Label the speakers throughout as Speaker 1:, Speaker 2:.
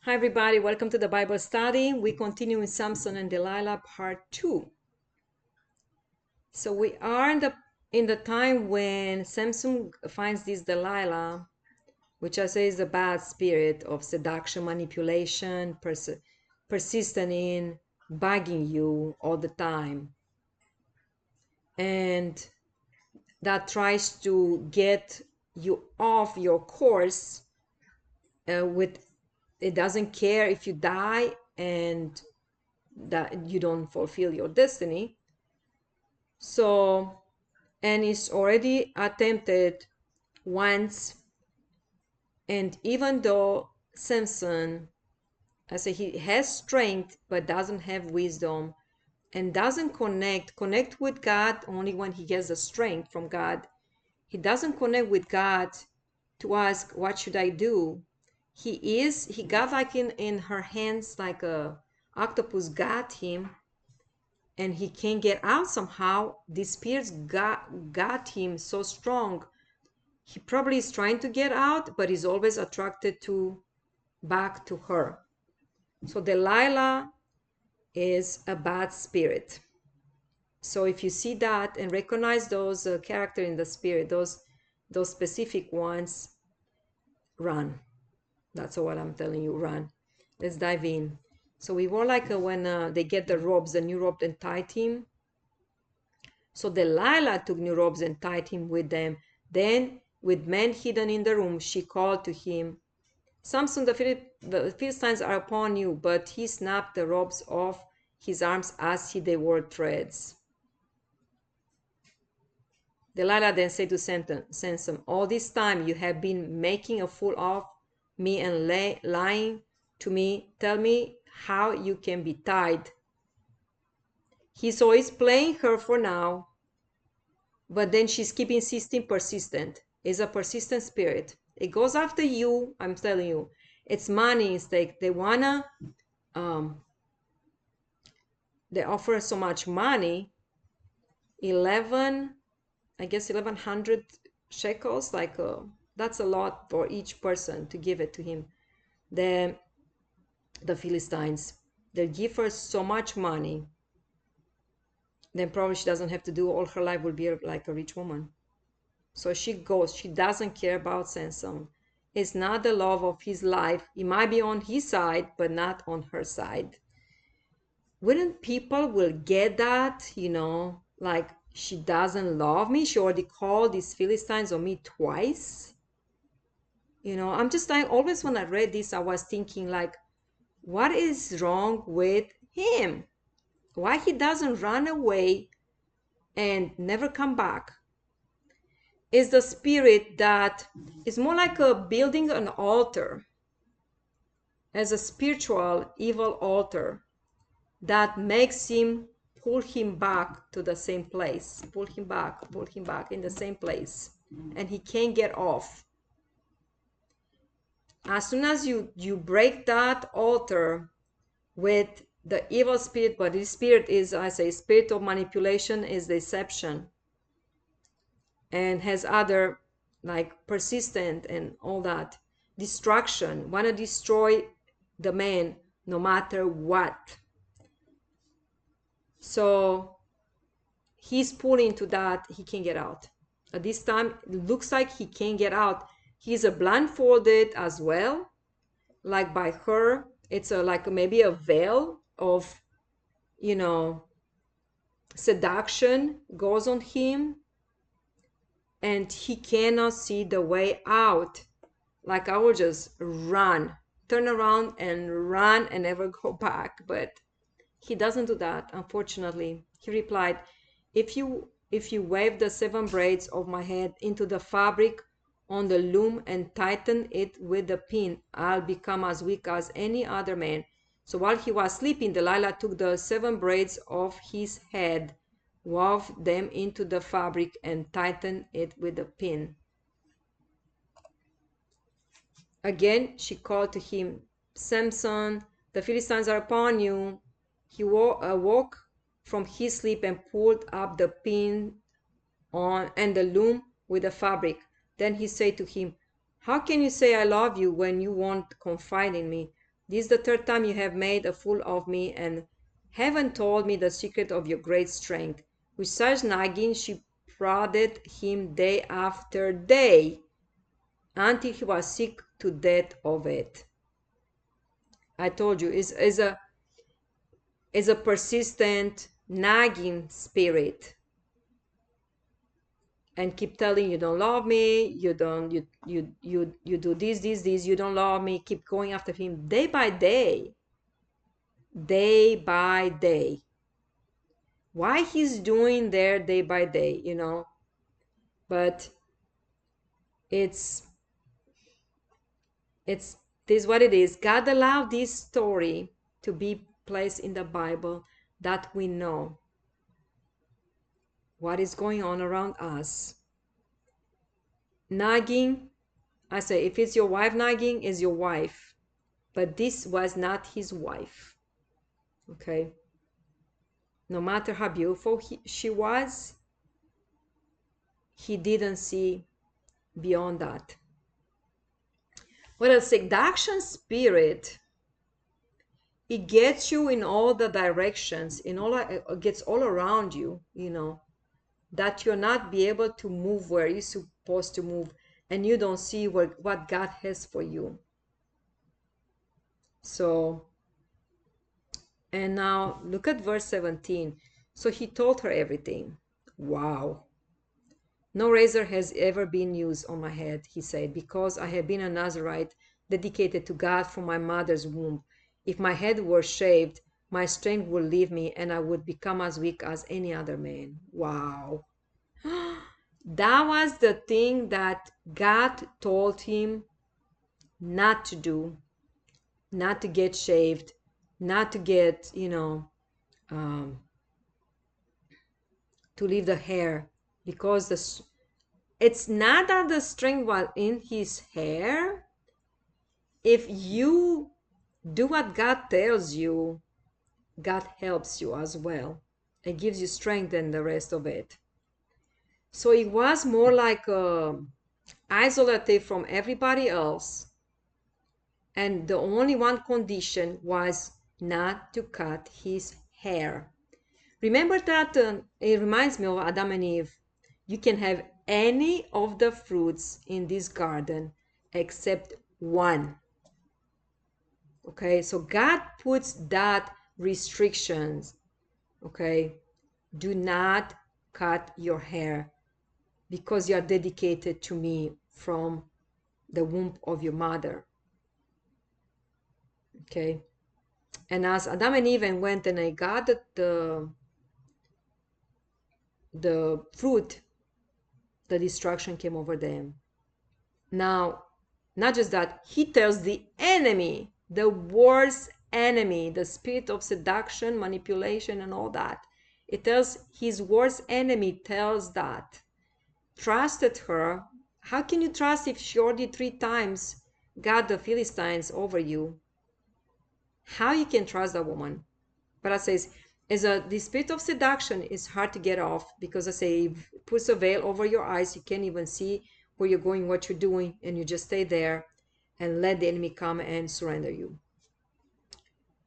Speaker 1: Hi everybody, welcome to the Bible study. We continue with Samson and Delilah part 2. So we are in the time when Samson finds this Delilah, which I say is a bad spirit of seduction, manipulation, persistent in bugging you all the time. And that tries to get you off your course with it doesn't care if you die and that you don't fulfill your destiny. So, and it's already attempted once. And even though Samson, I say he has strength but doesn't have wisdom and doesn't connect with God only when he gets the strength from God. He doesn't connect with God to ask, what should I do? He got like in her hands, like a octopus got him, and he can't get out somehow. The spirits got him so strong. He probably is trying to get out, but he's always attracted to back to her. So Delilah is a bad spirit. So if you see that and recognize those character in the spirit, those specific ones, run. That's what I'm telling you, run. Let's dive in. So we were like when they get the ropes, the new rope, and tied him. So Delilah took new robes and tied him with them. Then, with men hidden in the room, she called to him, Samson, the Philistines are upon you. But he snapped the ropes off his arms as he they were threads. Delilah then said to Samson, all this time you have been making a fool of me and lying to me. Tell me how you can be tied. He's always playing her for now, but then she's keeping insisting, persistent. It's a persistent spirit. It goes after you. I'm telling you, it's money stake. They wanna, they offer so much money. 1100 shekels. Like that's a lot for each person to give it to him. The Philistines, they give her so much money. Then probably she doesn't have to do all her life. Will be like a rich woman. So she goes. She doesn't care about Samson. It's not the love of his life. It might be on his side, but not on her side. Wouldn't people will get that, like she doesn't love me? She already called these Philistines on me twice. I'm just like, always when I read this, I was thinking like, what is wrong with him? Why he doesn't run away and never come back? Is the spirit that is more like a building an altar, as a spiritual evil altar that makes him pull him back to the same place, pull him back in the same place, and he can't get off. As soon as you break that altar with the evil spirit, but this spirit is, I say, spirit of manipulation, is deception, and has other like persistent and all that destruction, want to destroy the man no matter what. So he's pulling to that, he can't get out. At this time, it looks like he can't get out. He's blindfolded as well, like by her. It's like maybe a veil of, seduction goes on him, and he cannot see the way out. Like I will just run, turn around and run and never go back. But he doesn't do that, unfortunately. He replied, if you wave the 7 braids of my head into the fabric on the loom and tighten it with the pin, I'll become as weak as any other man. So while he was sleeping, Delilah took the 7 braids of his head, wove them into the fabric, and tightened it with a pin. Again she called to him, Samson, the Philistines are upon you. He awoke from his sleep and pulled up the pin on and the loom with the fabric. Then he said to him, how can you say I love you when you won't confide in me? This is the third time you have made a fool of me and haven't told me the secret of your great strength. With such nagging, she prodded him day after day until he was sick to death of it. I told you, is a persistent nagging spirit, and keep telling you don't love me, you don't, you do this, you don't love me. Keep going after him day by day, day by day. Why he's doing there day by day, but it's this is what it is. God allowed this story to be placed in the Bible that we know what is going on around us. Nagging, I say, if it's your wife nagging, is your wife, but this was not his wife. Okay, no matter how beautiful she was, he didn't see beyond that. Well, a seduction spirit, it gets you in all the directions, it gets all around you, that you're not be able to move where you're supposed to move, and you don't see what God has for you. So, and now look at verse 17. So he told her everything. Wow. No razor has ever been used on my head, he said, because I have been a Nazarite dedicated to God from my mother's womb. If my head were shaved, my strength would leave me and I would become as weak as any other man. Wow. That was the thing that God told him not to do, not to get shaved, not to get, to leave the hair, because it's not that the string was in his hair. If you do what God tells you, God helps you as well. It gives you strength than the rest of it. So it was more like isolated from everybody else. And the only one condition was not to cut his hair. Remember that it reminds me of Adam and Eve. You can have any of the fruits in this garden except one. Okay, so God puts that restrictions. Okay, do not cut your hair because you are dedicated to me from the womb of your mother. Okay, and as Adam and Eve went and they got the fruit, the destruction came over them. Now, not just that, he tells the enemy, the worst enemy, the spirit of seduction, manipulation, and all that. It tells his worst enemy tells that. Trusted her. How can you trust if she already 3 times got the Philistines over you? How you can trust that woman? But I says, the spirit of seduction is hard to get off, because I say it puts a veil over your eyes. You can't even see where you're going, what you're doing, and you just stay there and let the enemy come and surrender you.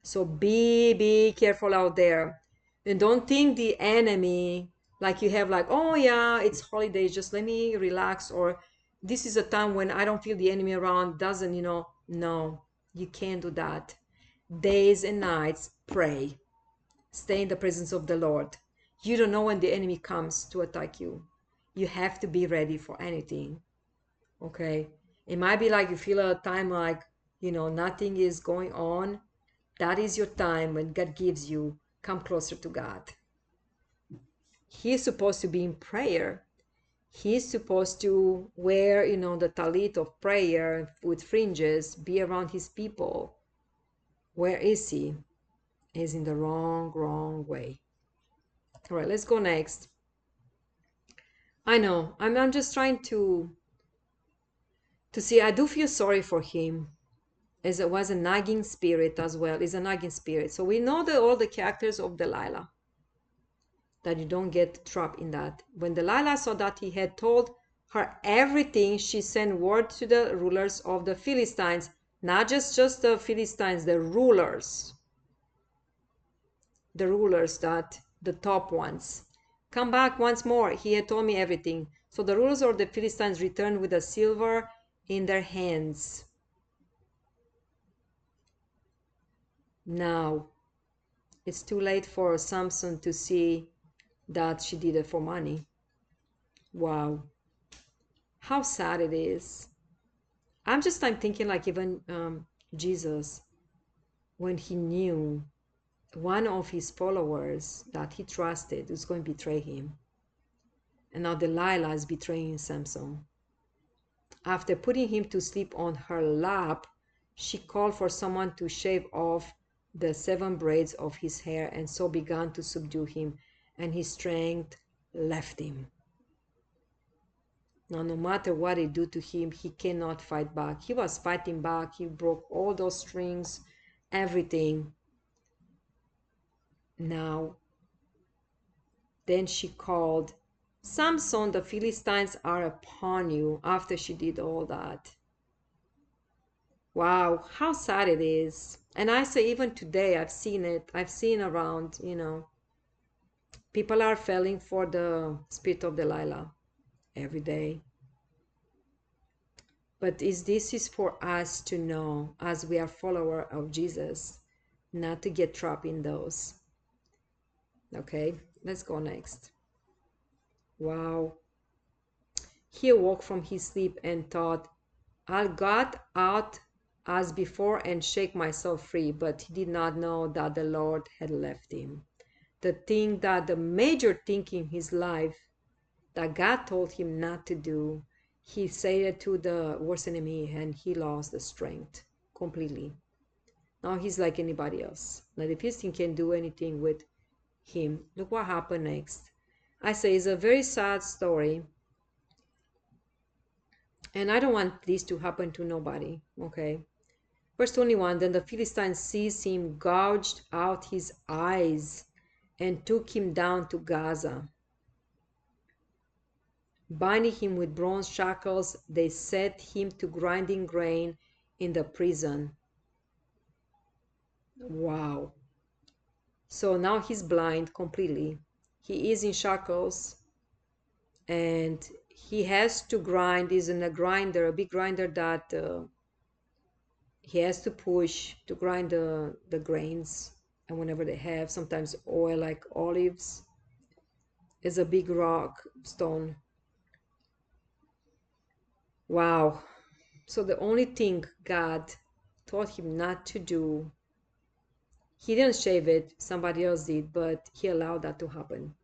Speaker 1: So be careful out there, and don't think the enemy like you have like, oh yeah, it's holidays, just let me relax, or this is a time when I don't feel the enemy around, doesn't, no, you can't do that. Days and nights pray. Stay in the presence of the Lord. You don't know when the enemy comes to attack you. You have to be ready for anything. Okay? It might be like you feel a time like, nothing is going on. That is your time when God gives you, come closer to God. He's supposed to be in prayer. He's supposed to wear, the talit of prayer with fringes, be around his people. Where is he? He's in the wrong way. All right, let's go next. I know, I'm just trying to see. I do feel sorry for him, as it was a nagging spirit as well. It's a nagging spirit. So we know all the characters of Delilah, that you don't get trapped in that. When Delilah saw that he had told her everything, she sent word to the rulers of the Philistines, Not just the Philistines, the rulers, that the top ones. Come back once more. He had told me everything. So the rulers of the Philistines returned with the silver in their hands. Now, it's too late for Samson to see that she did it for money. Wow. How sad it is. I'm thinking like even Jesus, when he knew one of his followers that he trusted was going to betray him. And now Delilah is betraying Samson. After putting him to sleep on her lap, she called for someone to shave off the 7 braids of his hair, and so began to subdue him, and his strength left him. Now, no matter what they do to him, he cannot fight back. He was fighting back. He broke all those strings, everything. Now, then she called, Samson, the Philistines are upon you, after she did all that. Wow, how sad it is. And I say, even today, I've seen it. I've seen around, people are falling for the spirit of Delilah every day. But this is for us to know, as we are follower of Jesus, not to get trapped in those. Okay, let's go next. Wow. He awoke from his sleep and thought, I'll got out as before and shake myself free, but he did not know that the Lord had left him. The major thing in his life that God told him not to do, he said it to the worst enemy, and he lost the strength completely. Now he's like anybody else. Now the Philistine can't do anything with him. Look what happened next. I say it's a very sad story, and I don't want this to happen to nobody. Okay. Verse 21, then the Philistines seized him, gouged out his eyes, and took him down to Gaza. Binding him with bronze shackles, they set him to grinding grain in the prison. Wow. So now he's blind completely. He is in shackles, and he has to grind. He's in a grinder, a big grinder that he has to push to grind the grains. And whenever they have sometimes oil like olives, is a big rock stone. Wow. So the only thing God taught him not to do, he didn't shave it, somebody else did, but he allowed that to happen.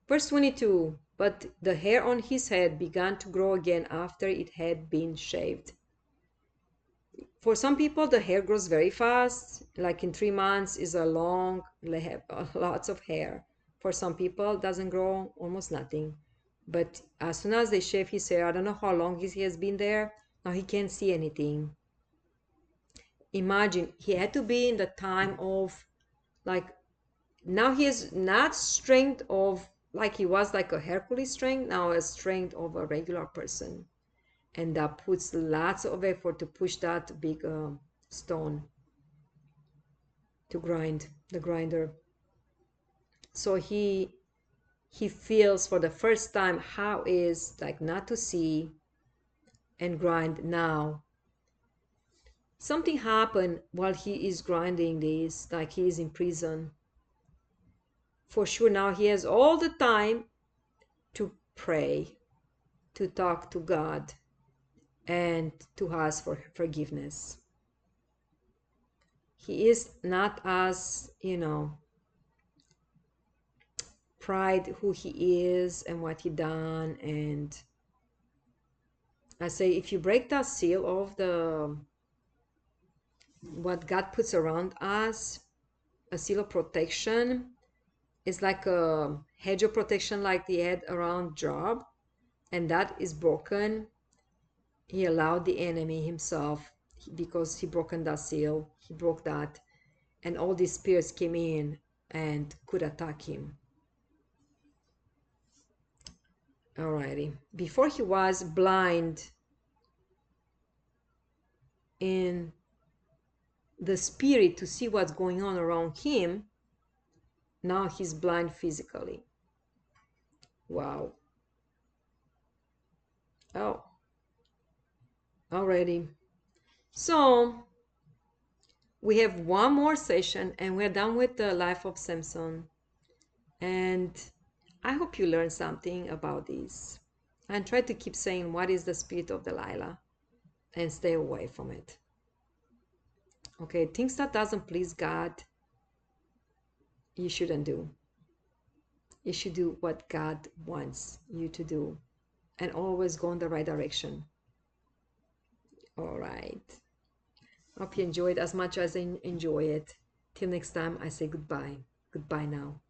Speaker 1: Verse 22, but the hair on his head began to grow again after it had been shaved. For some people, the hair grows very fast, like in 3 months is a long, they have lots of hair. For some people, it doesn't grow almost nothing. But as soon as they shave his hair, I don't know how long he has been there, now he can't see anything. Imagine, he had to be in the time of, like, now he has not strength of, like he was like a Hercules strength, now a strength of a regular person. And that puts lots of effort to push that big stone to grind, the grinder. So he feels for the first time how is like not to see and grind now. Something happened while he is grinding this, like he is in prison. For sure now he has all the time to pray, to talk to God, and to ask for forgiveness. He is not as, pride who he is and what he done. And I say, if you break that seal of the what God puts around us, a seal of protection, is like a hedge of protection like he had around Job, and that is broken. He allowed the enemy himself, because he broken that seal, he broke that, and all these spirits came in and could attack him. Alrighty. Before he was blind in the spirit to see what's going on around him, now he's blind physically. Wow. Oh, already. So we have one more session and we're done with the life of Samson. And I hope you learned something about this. And try to keep saying, what is the spirit of Delilah? And stay away from it. Okay, things that doesn't please God, you shouldn't do. You should do what God wants you to do and always go in the right direction. All right. Hope you enjoyed as much as I enjoy it. Till next time, I say goodbye. Goodbye now.